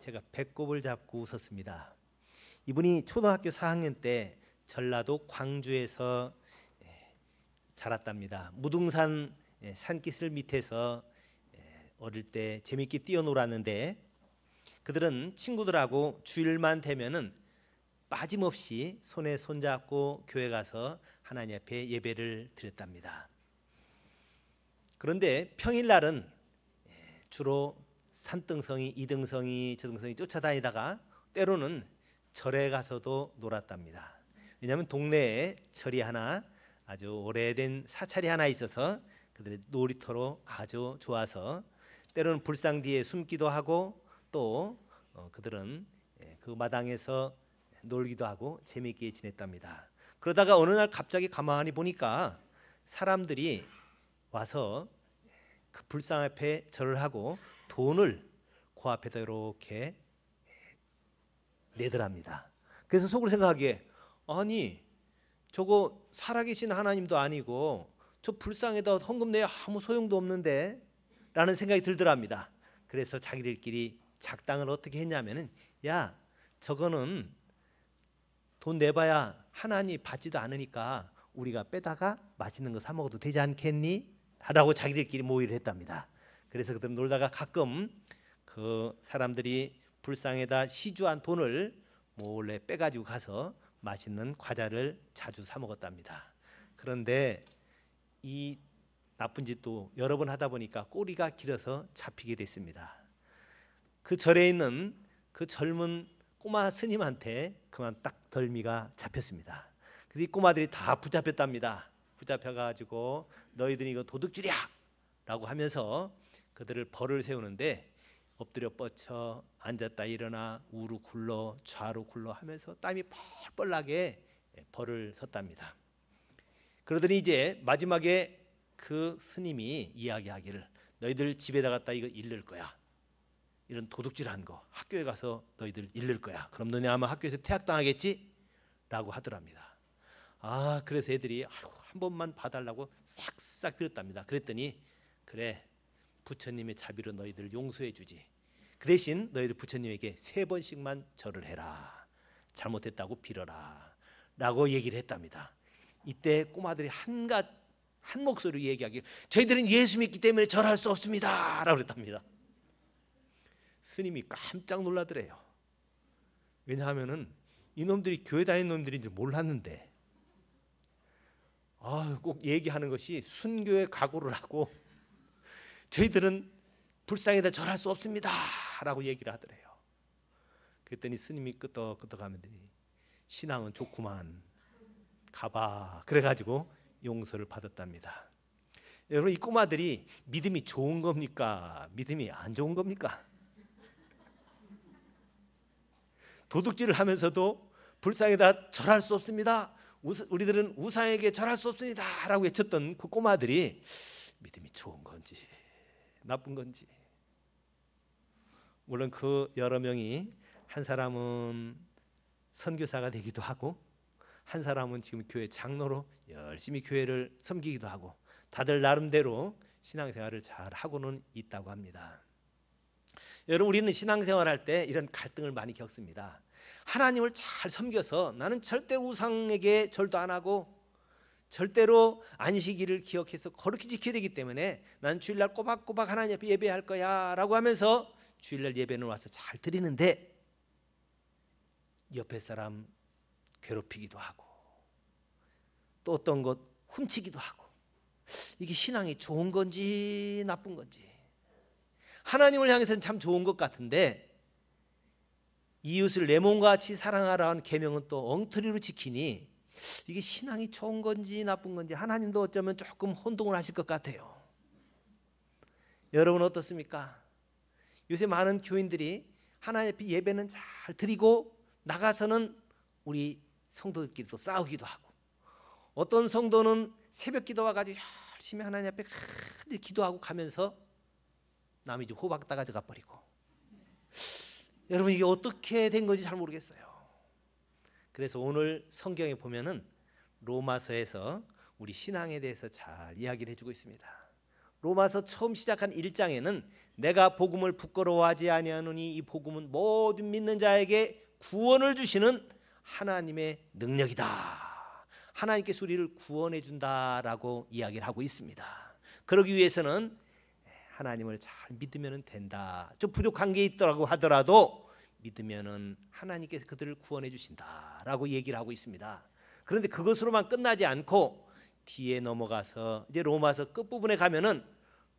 제가 배꼽을 잡고 웃었습니다. 이분이 초등학교 4학년 때 전라도 광주에서 자랐답니다. 무등산 산기슭 밑에서 어릴 때 재밌게 뛰어놀았는데 그들은 친구들하고 주일만 되면은 빠짐없이 손에 손잡고 교회 가서 하나님 앞에 예배를 드렸답니다. 그런데 평일날은 주로 산등성이, 이등성이, 저등성이 쫓아다니다가 때로는 절에 가서도 놀았답니다. 왜냐하면 동네에 절이 하나, 아주 오래된 사찰이 하나 있어서 그들의 놀이터로 아주 좋아서 때로는 불상 뒤에 숨기도 하고 또 그들은 그 마당에서 놀기도 하고 재미있게 지냈답니다. 그러다가 어느 날 갑자기 가만히 보니까 사람들이 와서 그 불상 앞에 절을 하고 돈을 그 앞에다 이렇게 내더랍니다. 그래서 속으로 생각하기에 아니 저거 살아계신 하나님도 아니고 저 불상에다 헌금 내야 아무 소용도 없는데 라는 생각이 들더랍니다. 그래서 자기들끼리 작당을 어떻게 했냐면은 야 저거는 돈 내봐야 하나님 받지도 않으니까 우리가 빼다가 맛있는 거 사 먹어도 되지 않겠니? 하라고 자기들끼리 모의를 했답니다. 그래서 그들 놀다가 가끔 그 사람들이 불상에다 시주한 돈을 몰래 빼가지고 가서 맛있는 과자를 자주 사 먹었답니다. 그런데 이 나쁜 짓도 여러 번 하다 보니까 꼬리가 길어서 잡히게 됐습니다. 그 절에 있는 그 젊은 꼬마 스님한테 그만 딱 덜미가 잡혔습니다. 그래서 이 꼬마들이 다 붙잡혔답니다. 붙잡혀가지고 너희들이 이거 도둑질이야! 라고 하면서 그들을 벌을 세우는데 엎드려 뻗쳐 앉았다 일어나 우로 굴러 좌로 굴러 하면서 땀이 펄펄 나게 벌을 섰답니다. 그러더니 이제 마지막에 그 스님이 이야기하기를 너희들 집에다 갖다 이거 일릴 거야. 이런 도둑질한 거 학교에 가서 너희들 일릴 거야. 그럼 너네 아마 학교에서 퇴학당하겠지? 라고 하더랍니다. 아 그래서 애들이 한 번만 봐달라고 싹싹 빌었답니다. 그랬더니 그래 부처님의 자비로 너희들 용서해 주지. 그 대신 너희들 부처님에게 3번씩만 절을 해라. 잘못했다고 빌어라. 라고 얘기를 했답니다. 이때 꼬마들이 한 목소리로 얘기하길 저희들은 예수 믿기 때문에 절할 수 없습니다. 라고 그랬답니다. 스님이 깜짝 놀라더래요. 왜냐하면은 이놈들이 교회 다니는 놈들인지 몰랐는데 꼭 얘기하는 것이 순교의 각오를 하고 저희들은 불상에다 절할 수 없습니다. 라고 얘기를 하더래요. 그랬더니 스님이 끄덕끄덕하면서 신앙은 좋구만. 가봐. 그래가지고 용서를 받았답니다. 여러분 이 꼬마들이 믿음이 좋은 겁니까? 믿음이 안 좋은 겁니까? 도둑질을 하면서도 불상에다 절할 수 없습니다. 우리들은 우상에게 절할 수 없습니다. 라고 외쳤던 그 꼬마들이 믿음이 좋은 건지 나쁜 건지. 물론 그 여러 명이 한 사람은 선교사가 되기도 하고 한 사람은 지금 교회 장로로 열심히 교회를 섬기기도 하고 다들 나름대로 신앙생활을 잘 하고는 있다고 합니다. 여러분 우리는 신앙생활할 때 이런 갈등을 많이 겪습니다. 하나님을 잘 섬겨서 나는 절대 우상에게 절도 안 하고 절대로 안식일을 기억해서 거룩히 지켜야 되기 때문에 난 주일날 꼬박꼬박 하나님 앞에 예배할 거야 라고 하면서 주일날 예배는 와서 잘 드리는데 옆에 사람 괴롭히기도 하고 또 어떤 것 훔치기도 하고 이게 신앙이 좋은 건지 나쁜 건지. 하나님을 향해서는 참 좋은 것 같은데 이웃을 내 몸과 같이 사랑하라는 계명은 또 엉터리로 지키니 이게 신앙이 좋은 건지 나쁜 건지 하나님도 어쩌면 조금 혼동을 하실 것 같아요. 여러분 어떻습니까? 요새 많은 교인들이 하나님 앞에 예배는 잘 드리고 나가서는 우리 성도들끼리 또 싸우기도 하고 어떤 성도는 새벽 기도 와가지고 열심히 하나님 앞에 기도하고 가면서 남이 좀 호박 따가져 가버리고 여러분 이게 어떻게 된 건지 잘 모르겠어요. 그래서 오늘 성경에 보면은 로마서에서 우리 신앙에 대해서 잘 이야기를 해주고 있습니다. 로마서 처음 시작한 1장에는 내가 복음을 부끄러워하지 아니하노니 이 복음은 모든 믿는 자에게 구원을 주시는 하나님의 능력이다. 하나님께서 우리를 구원해 준다라고 이야기를 하고 있습니다. 그러기 위해서는 하나님을 잘 믿으면 된다. 좀 부족한 게 있더라고 하더라도 믿으면은 하나님께서 그들을 구원해 주신다라고 얘기를 하고 있습니다. 그런데 그것으로만 끝나지 않고 뒤에 넘어가서 이제 로마서 끝부분에 가면은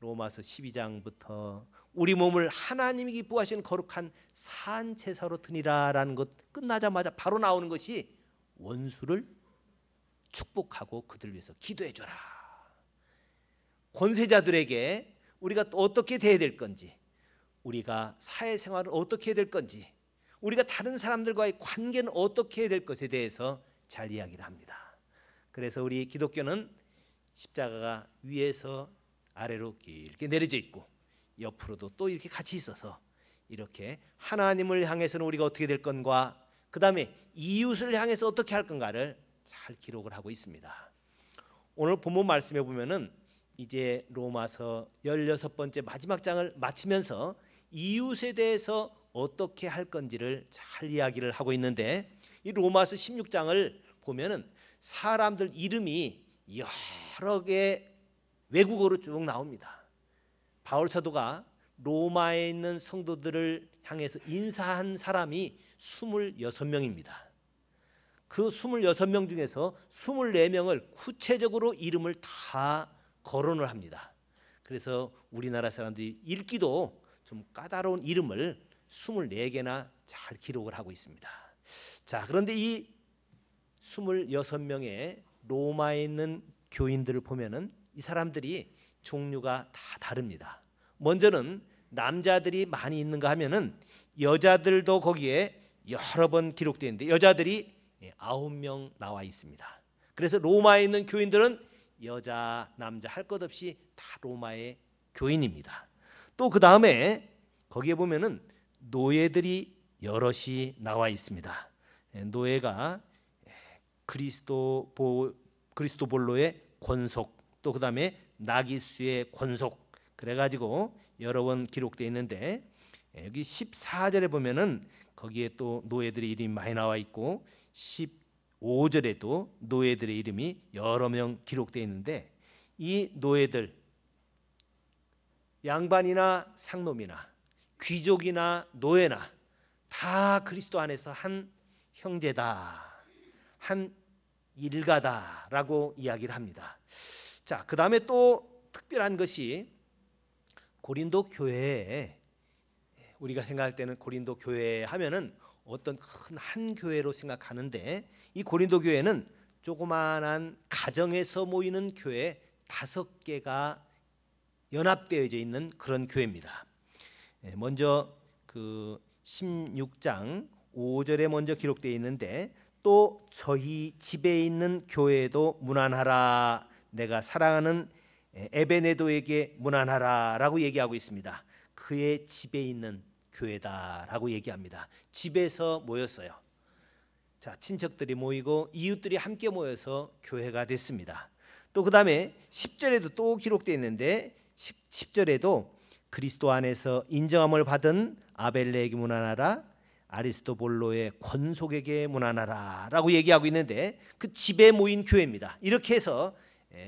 로마서 12장부터 우리 몸을 하나님이 기뻐하시는 거룩한 산제사로 드리라라는 것 끝나자마자 바로 나오는 것이 원수를 축복하고 그들 위해서 기도해 줘라. 권세자들에게 우리가 또 어떻게 대해야 될 건지, 우리가 사회생활을 어떻게 해야 될 건지, 우리가 다른 사람들과의 관계는 어떻게 해야 될 것에 대해서 잘 이야기를 합니다. 그래서 우리 기독교는 십자가가 위에서 아래로 길게 내려져 있고 옆으로도 또 이렇게 같이 있어서 이렇게 하나님을 향해서는 우리가 어떻게 될 건가, 그 다음에 이웃을 향해서 어떻게 할 건가를 잘 기록을 하고 있습니다. 오늘 본문 말씀해 보면은 이제 로마서 16번째 마지막 장을 마치면서 이웃에 대해서 어떻게 할 건지를 잘 이야기를 하고 있는데, 이 로마서 16장을 보면은 사람들 이름이 여러 개 외국어로 쭉 나옵니다. 바울 사도가 로마에 있는 성도들을 향해서 인사한 사람이 26명입니다. 그 26명 중에서 24명을 구체적으로 이름을 다 거론을 합니다. 그래서 우리나라 사람들이 읽기도 좀 까다로운 이름을 24개나 잘 기록을 하고 있습니다. 자, 그런데 이 26명의 로마에 있는 교인들을 보면은 이 사람들이 종류가 다 다릅니다. 먼저는 남자들이 많이 있는가 하면은 여자들도 거기에 여러 번 기록되어 있는데 여자들이 9명 나와 있습니다. 그래서 로마에 있는 교인들은 여자, 남자 할 것 없이 다 로마의 교인입니다. 또 그 다음에 거기에 보면은 노예들이 여럿이 나와 있습니다. 노예가 그리스도볼로의 권속, 또 그 다음에 나기수의 권속, 그래가지고 여러 번 기록되어 있는데 여기 14절에 보면은 거기에 또 노예들의 이름이 많이 나와 있고 15절에도 노예들의 이름이 여러 명 기록되어 있는데 이 노예들 양반이나 상놈이나 귀족이나 노예나 다 그리스도 안에서 한 형제다, 한 일가다라고 이야기를 합니다. 자, 그 다음에 또 특별한 것이 고린도 교회에, 우리가 생각할 때는 고린도 교회 하면은 어떤 큰 한 교회로 생각하는데 이 고린도 교회는 조그마한 가정에서 모이는 교회 5개가 연합되어져 있는 그런 교회입니다. 먼저 그 16장 5절에 먼저 기록되어 있는데 또 저희 집에 있는 교회에도 문안하라, 내가 사랑하는 에베네도에게 문안하라 라고 얘기하고 있습니다. 그의 집에 있는 교회다라고 얘기합니다. 집에서 모였어요. 자, 친척들이 모이고 이웃들이 함께 모여서 교회가 됐습니다. 또 그 다음에 10절에도 또 기록되어 있는데 10절에도 그리스도 안에서 인정함을 받은 아벨레에게 문안하라, 아리스토볼로의 권속에게 문안하라 라고 얘기하고 있는데 그 집에 모인 교회입니다. 이렇게 해서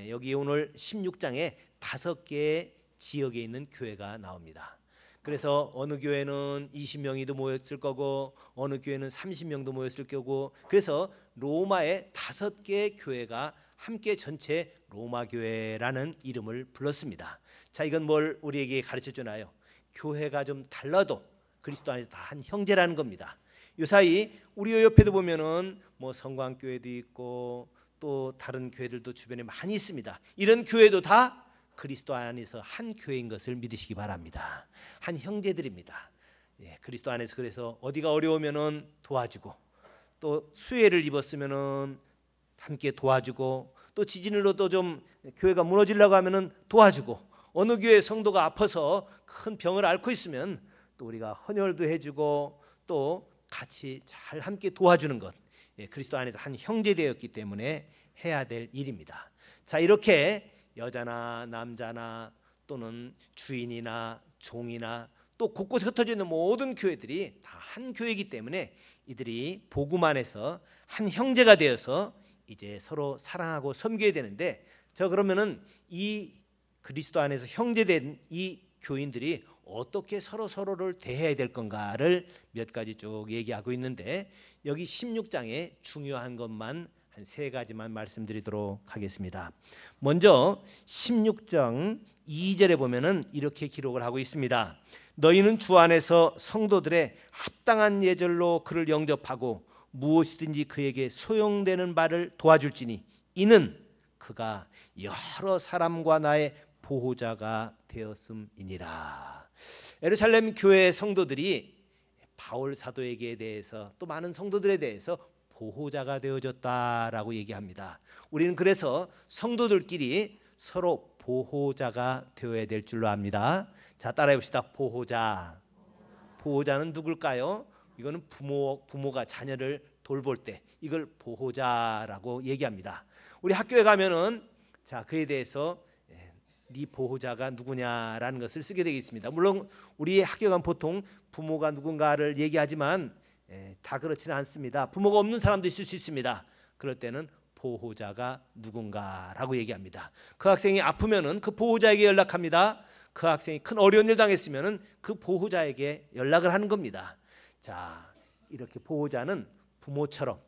여기 오늘 16장에 5개의 지역에 있는 교회가 나옵니다. 그래서 어느 교회는 20명이도 모였을 거고 어느 교회는 30명도 모였을 거고, 그래서 로마의 5개의 교회가 함께 전체 로마 교회라는 이름을 불렀습니다. 자, 이건 뭘 우리에게 가르쳐 주나요? 교회가 좀 달라도 그리스도 안에서 다 한 형제라는 겁니다. 요사이 우리 옆에도 보면은 뭐 성광교회도 있고 또 다른 교회들도 주변에 많이 있습니다. 이런 교회도 다 그리스도 안에서 한 교회인 것을 믿으시기 바랍니다. 한 형제들입니다. 그리스도 안에서 그래서 어디가 어려우면은 도와주고, 또 수혜를 입었으면은 함께 도와주고, 또 지진으로 또 좀 교회가 무너지려고 하면은 도와주고, 어느 교회 성도가 아파서 큰 병을 앓고 있으면 또 우리가 헌혈도 해주고 또 같이 잘 함께 도와주는 것, 그리스도 안에서 한 형제 되었기 때문에 해야 될 일입니다. 자, 이렇게 여자나 남자나 또는 주인이나 종이나 또 곳곳에 흩어져 있는 모든 교회들이 다 한 교회이기 때문에 이들이 복음 안에서 한 형제가 되어서 이제 서로 사랑하고 섬겨야 되는데, 그러면은 이 그리스도 안에서 형제된 이 교인들이 어떻게 서로를 대해야 될 건가를 몇 가지 쭉 얘기하고 있는데, 여기 16장에 중요한 것만 한 3가지만 말씀드리도록 하겠습니다. 먼저 16장 2절에 보면은 이렇게 기록을 하고 있습니다. 너희는 주 안에서 성도들의 합당한 예절로 그를 영접하고 무엇이든지 그에게 소용되는 바를 도와줄지니 이는 그가 여러 사람과 나의 보호자가 되었음이니라. 예루살렘 교회 성도들이 바울 사도에게 대해서 또 많은 성도들에 대해서 보호자가 되어졌다라고 얘기합니다. 우리는 그래서 성도들끼리 서로 보호자가 되어야 될 줄로 압니다. 자, 따라해 봅시다. 보호자. 보호자는 누굴까요? 이거는 부모가 자녀를 돌볼 때 이걸 보호자라고 얘기합니다. 우리 학교에 가면은 자, 그에 대해서 네 보호자가 누구냐라는 것을 쓰게 되겠습니다. 물론 우리 학교 가면 보통 부모가 누군가를 얘기하지만 다 그렇지는 않습니다. 부모가 없는 사람도 있을 수 있습니다. 그럴 때는 보호자가 누군가라고 얘기합니다. 그 학생이 아프면은 그 보호자에게 연락합니다. 그 학생이 큰 어려운 일 당했으면은 그 보호자에게 연락을 하는 겁니다. 자, 이렇게 보호자는 부모처럼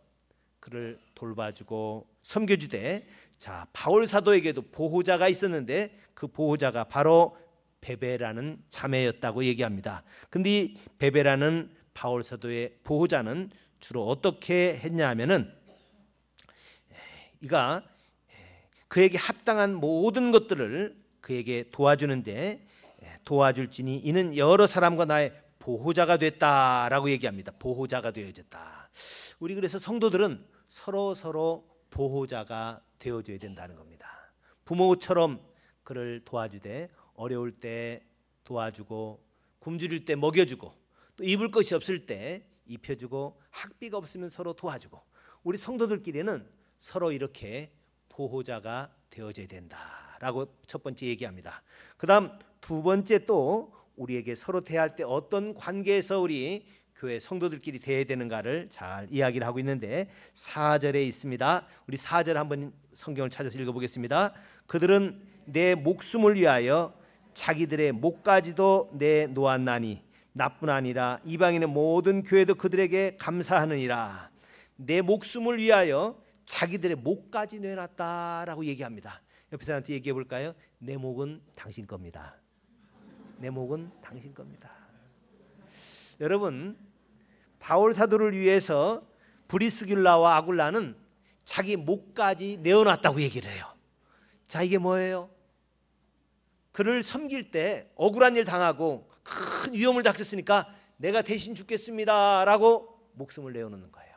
그를 돌봐주고 섬겨주되, 자, 바울 사도에게도 보호자가 있었는데 그 보호자가 바로 베베라는 자매였다고 얘기합니다. 근데 이 베베라는 바울 사도의 보호자는 주로 어떻게 했냐 하면은 이가 그에게 합당한 모든 것들을 그에게 도와주는데, 도와줄지니 이는 여러 사람과 나의 보호자가 됐다라고 얘기합니다. 보호자가 되어졌다. 우리 그래서 성도들은 서로 보호자가 되어줘야 된다는 겁니다. 부모처럼 그를 도와주되 어려울 때 도와주고, 굶주릴 때 먹여주고, 또 입을 것이 없을 때 입혀주고, 학비가 없으면 서로 도와주고, 우리 성도들끼리는 서로 이렇게 보호자가 되어져야 된다라고 첫 번째 얘기합니다. 그 다음 2번째 또 우리에게 서로 대할 때 어떤 관계에서 우리 교회 성도들끼리 대해야 되는가를 잘 이야기를 하고 있는데 4절에 있습니다. 우리 4절 한번 성경을 찾아서 읽어보겠습니다. 그들은 내 목숨을 위하여 자기들의 목까지도 내놓았나니 나뿐 아니라 이방인의 모든 교회도 그들에게 감사하느니라. 내 목숨을 위하여 자기들의 목까지 내놨다라고 얘기합니다. 옆에 사람한테 얘기해 볼까요? 내 목은 당신 겁니다. 내 목은 당신 겁니다. 여러분, 바울 사도를 위해서 브리스길라와 아굴라는 자기 목까지 내어놨다고 얘기를 해요. 자, 이게 뭐예요? 그를 섬길 때 억울한 일 당하고 큰 위험을 닥쳤으니까 내가 대신 죽겠습니다라고 목숨을 내어놓는 거예요.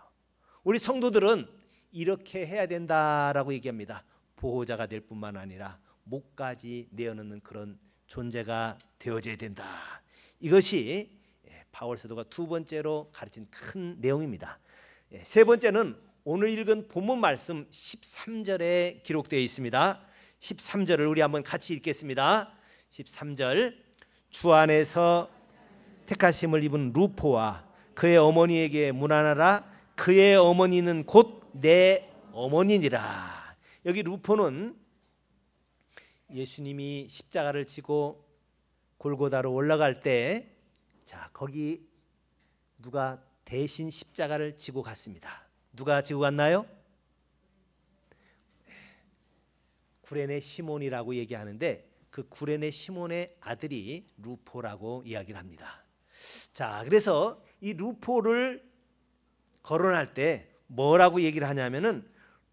우리 성도들은 이렇게 해야 된다라고 얘기합니다. 보호자가 될 뿐만 아니라 목까지 내어놓는 그런 존재가 되어져야 된다. 이것이 바울 사도가 2번째로 가르친 큰 내용입니다. 3번째는 오늘 읽은 본문 말씀 13절에 기록되어 있습니다. 13절을 우리 한번 같이 읽겠습니다. 13절, 주 안에서 택하심을 입은 루포와 그의 어머니에게 문안하라. 그의 어머니는 곧 내 어머니니라. 여기 루포는 예수님이 십자가를 지고 골고다로 올라갈 때, 자, 거기 누가 대신 십자가를 지고 갔습니다. 누가 지고 갔나요? 구레네 시몬이라고 얘기하는데 그 구레네 시몬의 아들이 루포라고 이야기를 합니다. 자, 그래서 이 루포를 거론할 때 뭐라고 얘기를 하냐면은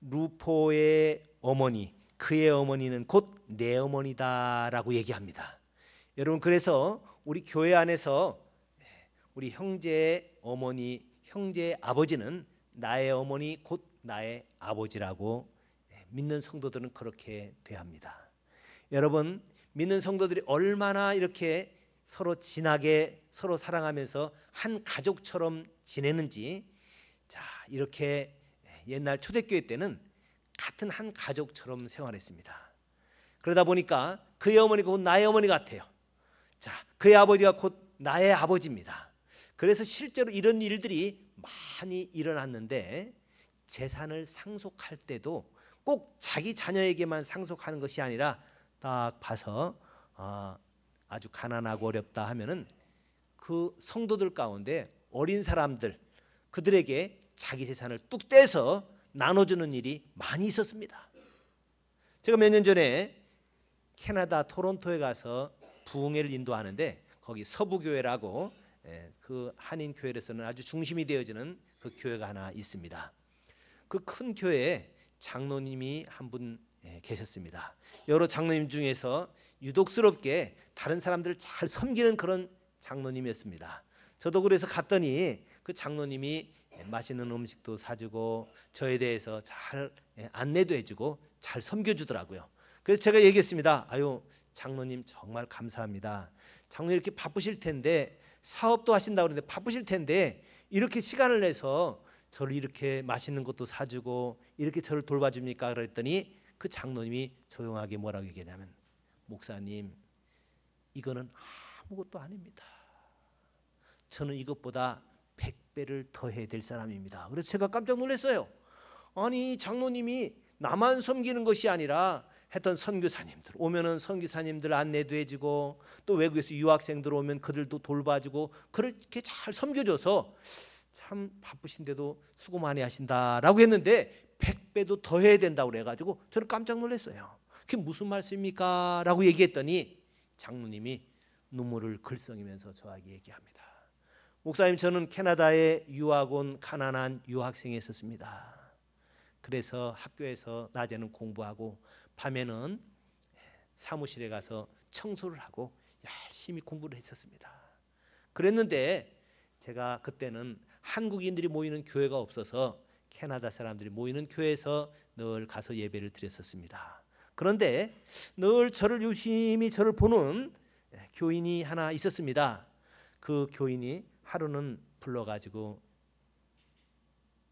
루포의 어머니, 그의 어머니는 곧 내 어머니다라고 얘기합니다. 여러분, 그래서 우리 교회 안에서 우리 형제의 어머니, 형제의 아버지는 나의 어머니 곧 나의 아버지라고 믿는 성도들은 그렇게 대합니다. 여러분, 믿는 성도들이 얼마나 이렇게 서로 진하게 서로 사랑하면서 한 가족처럼 지내는지, 자, 이렇게 옛날 초대교회 때는 같은 한 가족처럼 생활했습니다. 그러다 보니까 그의 어머니가 곧 나의 어머니 같아요. 자, 그의 아버지가 곧 나의 아버지입니다. 그래서 실제로 이런 일들이 많이 일어났는데 재산을 상속할 때도 꼭 자기 자녀에게만 상속하는 것이 아니라 딱 봐서 아주 가난하고 어렵다 하면은 그 성도들 가운데 어린 사람들 그들에게 자기 재산을 뚝 떼서 나눠주는 일이 많이 있었습니다. 제가 몇 년 전에 캐나다 토론토에 가서 부흥회를 인도하는데 거기 서부교회라고 그 한인교회에서는 아주 중심이 되어지는 그 교회가 하나 있습니다. 그 큰 교회에 장로님이 한 분 계셨습니다. 여러 장로님 중에서 유독스럽게 다른 사람들을 잘 섬기는 그런 장로님이었습니다. 저도 그래서 갔더니 그 장로님이 맛있는 음식도 사주고 저에 대해서 잘 안내도 해주고 잘 섬겨주더라고요. 그래서 제가 얘기했습니다. 아유 장로님 정말 감사합니다. 장로님 이렇게 바쁘실 텐데 사업도 하신다고 그러는데 바쁘실 텐데 이렇게 시간을 내서 저를 이렇게 맛있는 것도 사주고 이렇게 저를 돌봐줍니까? 그랬더니 그 장로님이 조용하게 뭐라고 얘기하냐면 목사님 이거는 아무것도 아닙니다. 저는 이것보다 100배를 더 해야 될 사람입니다. 그래서 제가 깜짝 놀랐어요. 아니 장로님이 나만 섬기는 것이 아니라 했던 선교사님들 오면은 선교사님들 안내도 해주고 또 외국에서 유학생들 오면 그들도 돌봐주고 그렇게 잘 섬겨줘서 참 바쁘신데도 수고 많이 하신다라고 했는데 100배도 더 해야 된다고 그래가지고 저는 깜짝 놀랐어요. 그게 무슨 말씀입니까? 라고 얘기했더니 장로님이 눈물을 글썽이면서 저에게 얘기합니다. 목사님 저는 캐나다에 유학 온 가난한 유학생이었습니다. 그래서 학교에서 낮에는 공부하고 밤에는 사무실에 가서 청소를 하고 열심히 공부를 했었습니다. 그랬는데 제가 그때는 한국인들이 모이는 교회가 없어서 캐나다 사람들이 모이는 교회에서 늘 가서 예배를 드렸었습니다. 그런데 늘 저를 유심히 저를 보는 교인이 하나 있었습니다. 그 교인이 하루는 불러가지고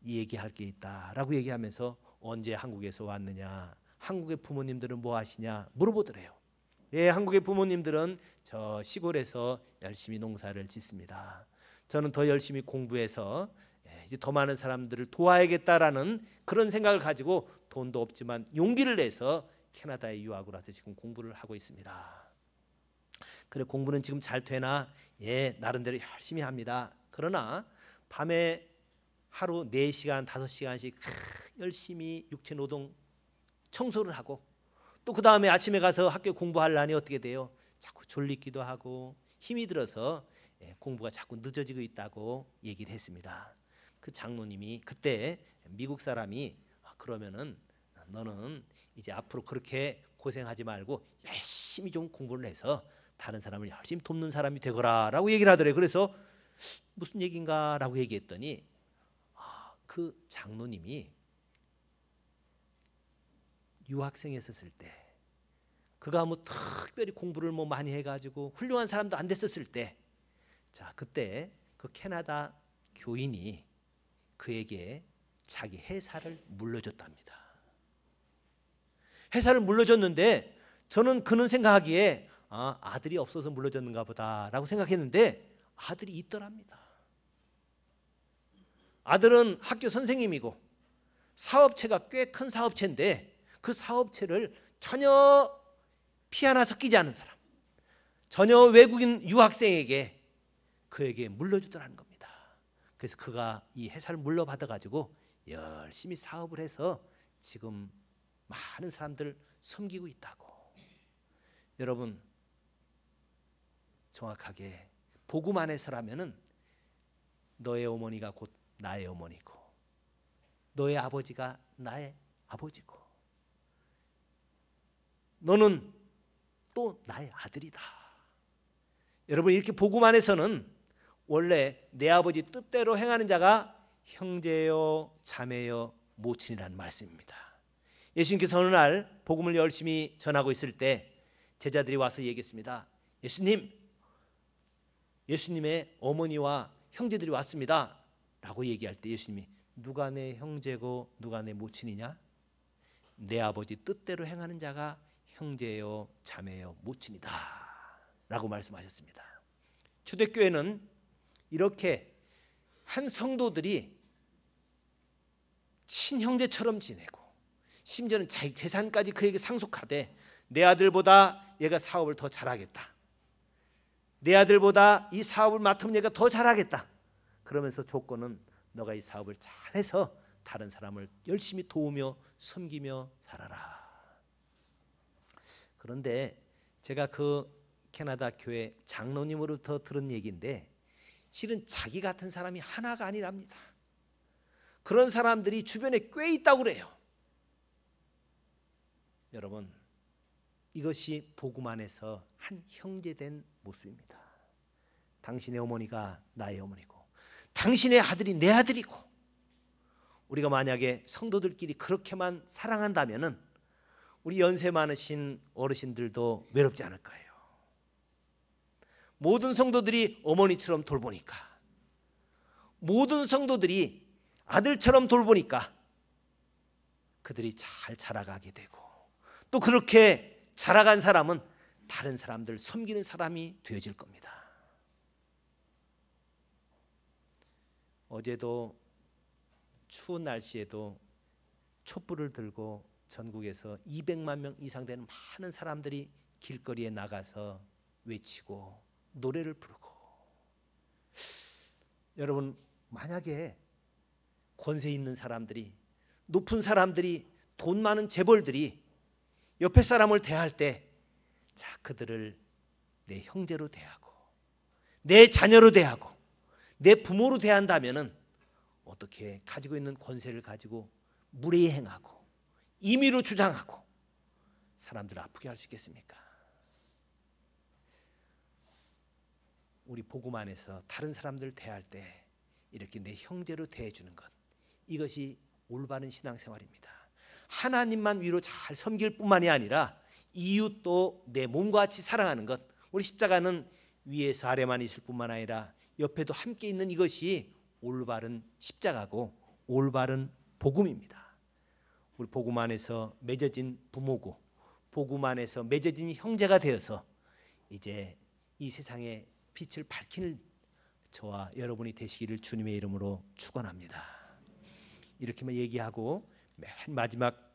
이 얘기할 게 있다라고 얘기하면서 언제 한국에서 왔느냐, 한국의 부모님들은 뭐 하시냐 물어보더래요. 예, 한국의 부모님들은 저 시골에서 열심히 농사를 짓습니다. 저는 더 열심히 공부해서 이제 더 많은 사람들을 도와야겠다라는 그런 생각을 가지고 돈도 없지만 용기를 내서 캐나다에 유학을 와서 지금 공부를 하고 있습니다. 그래 공부는 지금 잘 되나? 예, 나름대로 열심히 합니다. 그러나 밤에 하루 4시간, 5시간씩 열심히 육체노동 청소를 하고 또 그 다음에 아침에 가서 학교 공부하려니 어떻게 돼요? 자꾸 졸리기도 하고 힘이 들어서 공부가 자꾸 늦어지고 있다고 얘기를 했습니다. 그 장로님이 그때 미국 사람이 그러면은 너는 이제 앞으로 그렇게 고생하지 말고 열심히 좀 공부를 해서 다른 사람을 열심히 돕는 사람이 되거라 라고 얘기를 하더래요. 그래서 무슨 얘기인가 라고 얘기했더니 그 장로님이 유학생이었을 때 그가 뭐 특별히 공부를 뭐 많이 해가지고 훌륭한 사람도 안 됐었을 때 자 그때 그 캐나다 교인이 그에게 자기 회사를 물려줬답니다. 회사를 물려줬는데 저는 그는 생각하기에 아들이 없어서 물려줬는가 보다라고 생각했는데 아들이 있더랍니다. 아들은 학교 선생님이고 사업체가 꽤 큰 사업체인데 그 사업체를 전혀 피 하나 섞이지 않은 사람, 전혀 외국인 유학생에게 그에게 물려주더라는 겁니다. 그래서 그가 이 회사를 물려받아가지고 열심히 사업을 해서 지금 많은 사람들 섬기고 있다고. 여러분 정확하게 복음 안에서라면은 너의 어머니가 곧 나의 어머니고 너의 아버지가 나의 아버지고 너는 또 나의 아들이다. 여러분 이렇게 복음 안에서는 원래 내 아버지 뜻대로 행하는 자가 형제요 자매요 모친이라는 말씀입니다. 예수님께서 어느 날 복음을 열심히 전하고 있을 때 제자들이 와서 얘기했습니다. 예수님의 어머니와 형제들이 왔습니다. 라고 얘기할 때 예수님이 누가 내 형제고 누가 내 모친이냐? 내 아버지 뜻대로 행하는 자가 형제요 자매요 모친이다 라고 말씀하셨습니다. 초대교회는 이렇게 한 성도들이 친형제처럼 지내고 심지어는 자기 재산까지 그에게 상속하되 내 아들보다 얘가 사업을 더 잘하겠다. 내 아들보다 이 사업을 맡으면 얘가 더 잘하겠다. 그러면서 조건은 너가 이 사업을 잘해서 다른 사람을 열심히 도우며 섬기며 살아라. 그런데 제가 그 캐나다 교회 장로님으로부터 들은 얘기인데 실은 자기 같은 사람이 하나가 아니랍니다. 그런 사람들이 주변에 꽤 있다고 그래요. 여러분, 이것이 복음 안에서 한 형제된 모습입니다. 당신의 어머니가 나의 어머니고 당신의 아들이 내 아들이고 우리가 만약에 성도들끼리 그렇게만 사랑한다면은 우리 연세 많으신 어르신들도 외롭지 않을 거예요. 모든 성도들이 어머니처럼 돌보니까 모든 성도들이 아들처럼 돌보니까 그들이 잘 자라가게 되고 또 그렇게 자라간 사람은 다른 사람들 섬기는 사람이 되어질 겁니다. 어제도 추운 날씨에도 촛불을 들고 전국에서 200만 명 이상 되는 많은 사람들이 길거리에 나가서 외치고 노래를 부르고 여러분 만약에 권세 있는 사람들이 높은 사람들이 돈 많은 재벌들이 옆에 사람을 대할 때 자, 그들을 내 형제로 대하고 내 자녀로 대하고 내 부모로 대한다면은 어떻게 가지고 있는 권세를 가지고 무례히 행하고 임의로 주장하고 사람들을 아프게 할 수 있겠습니까? 우리 복음 안에서 다른 사람들 대할 때 이렇게 내 형제로 대해주는 것 이것이 올바른 신앙생활입니다. 하나님만 위로 잘 섬길 뿐만이 아니라 이웃도 내 몸과 같이 사랑하는 것 우리 십자가는 위에서 아래만 있을 뿐만 아니라 옆에도 함께 있는 이것이 올바른 십자가고 올바른 복음입니다. 우리 복음 안에서 맺어진 부모고 복음 안에서 맺어진 형제가 되어서 이제 이 세상에 빛을 밝히는 저와 여러분이 되시기를 주님의 이름으로 축원합니다. 이렇게만 얘기하고 맨 마지막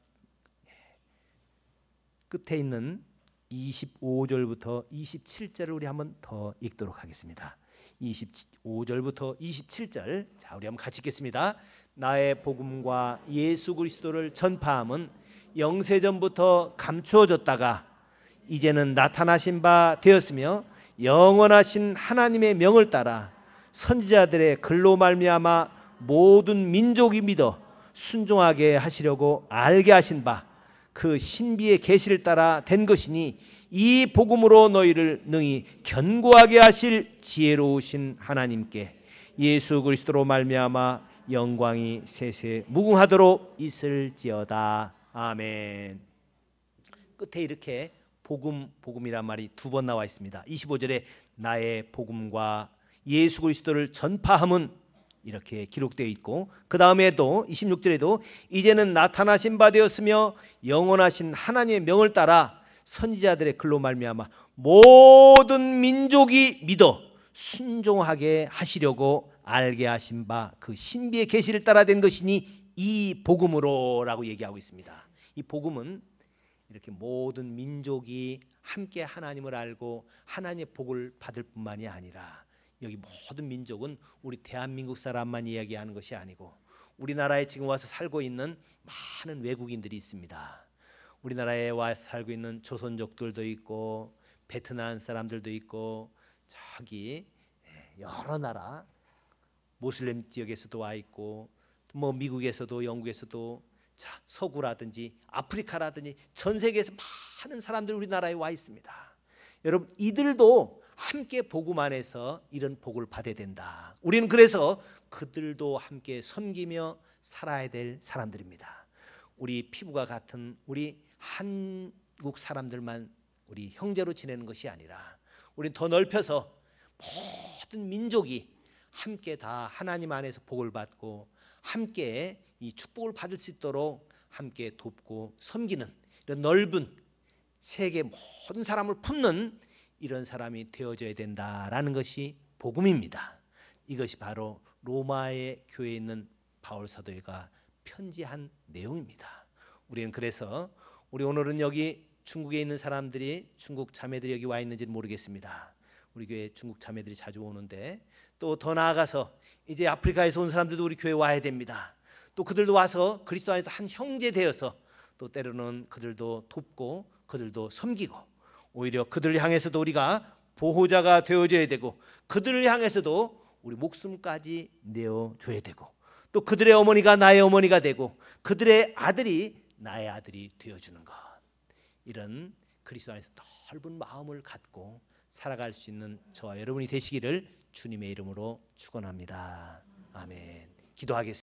끝에 있는 25절부터 27절을 우리 한번 더 읽도록 하겠습니다. 25절부터 27절 자 우리 한번 같이 읽겠습니다. 나의 복음과 예수 그리스도를 전파함은 영세전부터 감추어졌다가 이제는 나타나신 바 되었으며 영원하신 하나님의 명을 따라 선지자들의 글로 말미암아 모든 민족이 믿어 순종하게 하시려고 알게 하신 바 그 신비의 계시를 따라 된 것이니 이 복음으로 너희를 능히 견고하게 하실 지혜로우신 하나님께 예수 그리스도로 말미암아 영광이 세세 무궁하도록 있을지어다. 아멘. 끝에 이렇게 복음이란 말이 두 번 나와 있습니다. 25절에 나의 복음과 예수 그리스도를 전파함은 이렇게 기록되어 있고 그 다음에도 26절에도 이제는 나타나신 바 되었으며 영원하신 하나님의 명을 따라 선지자들의 글로 말미암아 모든 민족이 믿어 순종하게 하시려고 알게 하신 바 그 신비의 계시를 따라 된 것이니 이 복음으로라고 얘기하고 있습니다. 이 복음은 이렇게 모든 민족이 함께 하나님을 알고 하나님의 복을 받을 뿐만이 아니라 여기 모든 민족은 우리 대한민국 사람만 이야기하는 것이 아니고 우리나라에 지금 와서 살고 있는 많은 외국인들이 있습니다. 우리나라에 와서 살고 있는 조선족들도 있고 베트남 사람들도 있고 저기 여러 나라 모슬림 지역에서도 와 있고 뭐 미국에서도 영국에서도 서구라든지 아프리카라든지 전 세계에서 많은 사람들이 우리나라에 와 있습니다. 여러분 이들도 함께 복음 안에서 이런 복을 받아야 된다. 우리는 그래서 그들도 함께 섬기며 살아야 될 사람들입니다. 우리 피부가 같은 우리 한국 사람들만 우리 형제로 지내는 것이 아니라 우리는 더 넓혀서 모든 민족이 함께 다 하나님 안에서 복을 받고 함께 이 축복을 받을 수 있도록 함께 돕고 섬기는 이런 넓은 세계 모든 사람을 품는 이런 사람이 되어져야 된다라는 것이 복음입니다. 이것이 바로 로마의 교회에 있는 바울 사도가 편지한 내용입니다. 우리는 그래서 우리 오늘은 여기 중국에 있는 사람들이, 중국 자매들이 여기 와 있는지는 모르겠습니다. 우리 교회 중국 자매들이 자주 오는데, 또 더 나아가서 이제 아프리카에서 온 사람들도 우리 교회에 와야 됩니다. 또 그들도 와서 그리스도 안에서 한 형제 되어서 또 때로는 그들도 돕고 그들도 섬기고, 오히려 그들을 향해서도 우리가 보호자가 되어줘야 되고, 그들을 향해서도 우리 목숨까지 내어줘야 되고, 또 그들의 어머니가 나의 어머니가 되고 그들의 아들이 나의 아들이 되어주는 것, 이런 그리스도 안에서 넓은 마음을 갖고 살아갈 수 있는 저와 여러분이 되시기를 주님의 이름으로 축원합니다. 아멘. 기도하겠습니다.